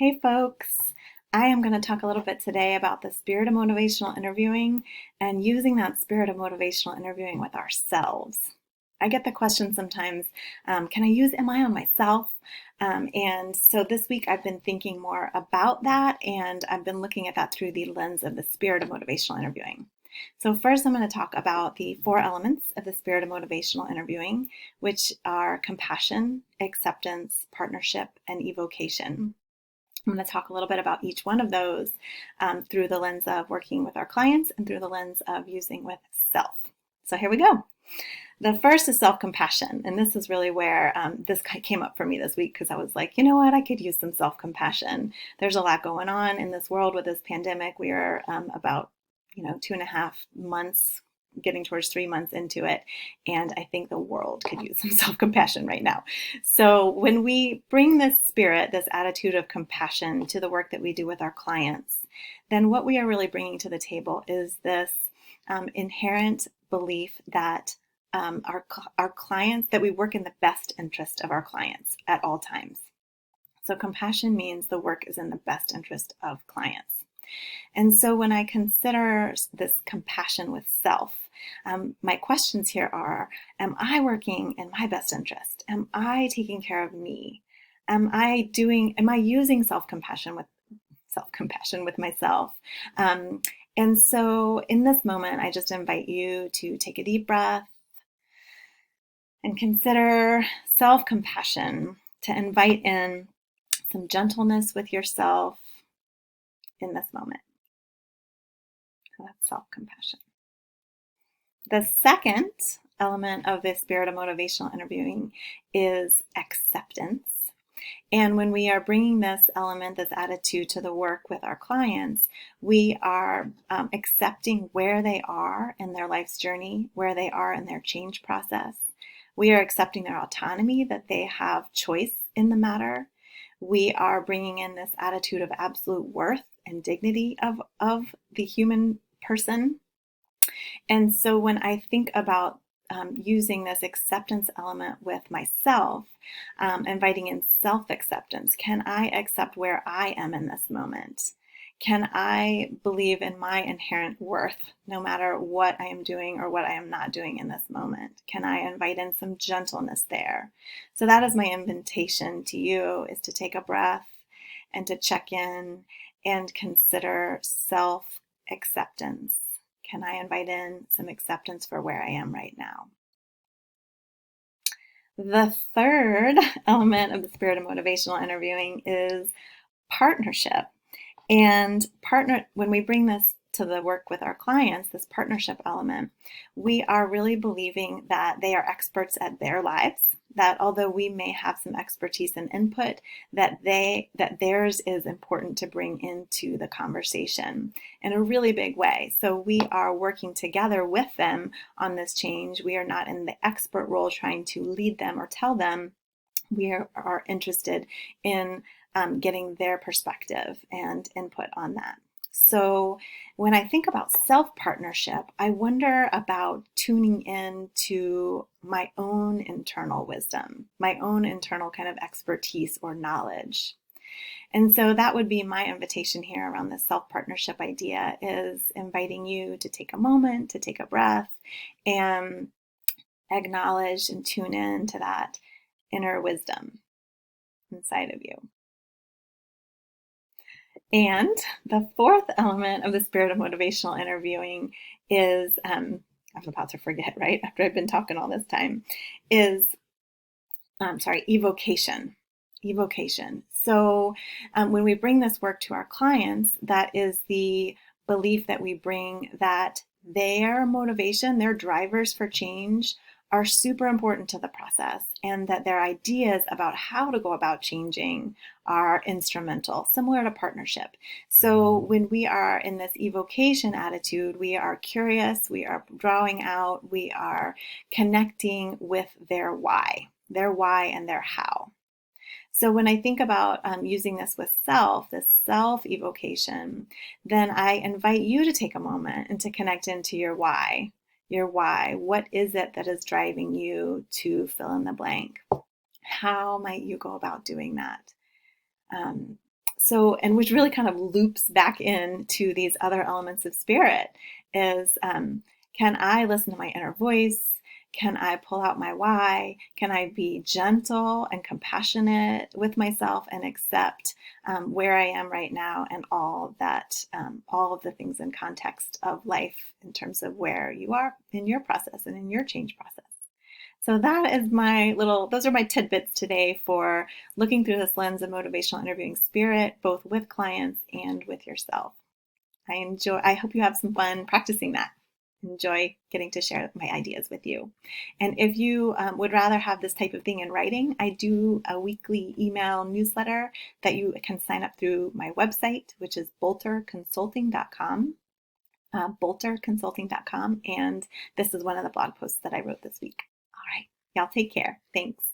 Hey folks, I am going to talk a little bit today about the spirit of motivational interviewing and using that spirit of motivational interviewing with ourselves. I get the question sometimes, can I use MI on myself? And so this week I've been thinking more about that, and I've been looking at that through the lens of the spirit of motivational interviewing. So first I'm going to talk about the four elements of the spirit of motivational interviewing, which are compassion, acceptance, partnership, and evocation. I'm going to talk a little bit about each one of those through the lens of working with our clients and through the lens of using with self. So here we go. The first is self-compassion, and this is really where this came up for me this week because I was like, you know what, I could use some self-compassion. There's a lot going on in this world with this pandemic. We are about 2.5 months, getting towards 3 months into it, and I think the world could use some self-compassion right now. So when we bring this spirit, this attitude of compassion to the work that we do with our clients, then what we are really bringing to the table is this inherent belief that our clients, that we work in the best interest of our clients at all times. So compassion means the work is in the best interest of clients. And so when I consider this compassion with self, my questions here are, am I working in my best interest? Am I taking care of me? Am I using self-compassion with myself? And so in this moment, I just invite you to take a deep breath and consider self-compassion, to invite in some gentleness with yourself in this moment. So that's self-compassion. The second element of the spirit of motivational interviewing is acceptance. And when we are bringing this element, this attitude to the work with our clients, we are accepting where they are in their life's journey, where they are in their change process. We are accepting their autonomy, that they have choice in the matter. We are bringing in this attitude of absolute worth and dignity of the human person. And so when I think about using this acceptance element with myself, inviting in self-acceptance, can I accept where I am in this moment? Can I believe in my inherent worth no matter what I am doing or what I am not doing in this moment? Can I invite in some gentleness there? So that is my invitation to you, is to take a breath and to check in and consider self-acceptance. Can I invite in some acceptance for where I am right now? The third element of the spirit of motivational interviewing is partnership. And when we bring this to the work with our clients, this partnership element, we are really believing that they are experts at their lives, that although we may have some expertise and input, that theirs is important to bring into the conversation in a really big way. So we are working together with them on this change. We are not in the expert role trying to lead them or tell them. We are interested in getting their perspective and input on that. So when I think about self-partnership, I wonder about tuning in to my own internal wisdom, my own internal kind of expertise or knowledge. And so that would be my invitation here around this self-partnership idea, is inviting you to take a moment, to take a breath, and acknowledge and tune in to that inner wisdom inside of you. And the fourth element of the spirit of motivational interviewing is, I'm about to forget, right, after I've been talking all this time, is, evocation. Evocation. So when we bring this work to our clients, that is the belief that we bring that their motivation, their drivers for change, are super important to the process, and that their ideas about how to go about changing are instrumental, similar to partnership. So when we are in this evocation attitude, we are curious, we are drawing out, we are connecting with their why and their how. So when I think about using this with this self-evocation, then I invite you to take a moment and to connect into your why. Your why. What is it that is driving you to fill in the blank? How might you go about doing that? And which really kind of loops back into these other elements of spirit is, can I listen to my inner voice? Can I pull out my why? Can I be gentle and compassionate with myself and accept where I am right now and all of the things in context of life in terms of where you are in your process and in your change process? So that is those are my tidbits today for looking through this lens of motivational interviewing spirit, both with clients and with yourself. I hope you have some fun practicing that. Enjoy getting to share my ideas with you. And if you would rather have this type of thing in writing, I do a weekly email newsletter that you can sign up through my website, which is bolterconsulting.com. Bolterconsulting.com. And this is one of the blog posts that I wrote this week. All right. Y'all take care. Thanks.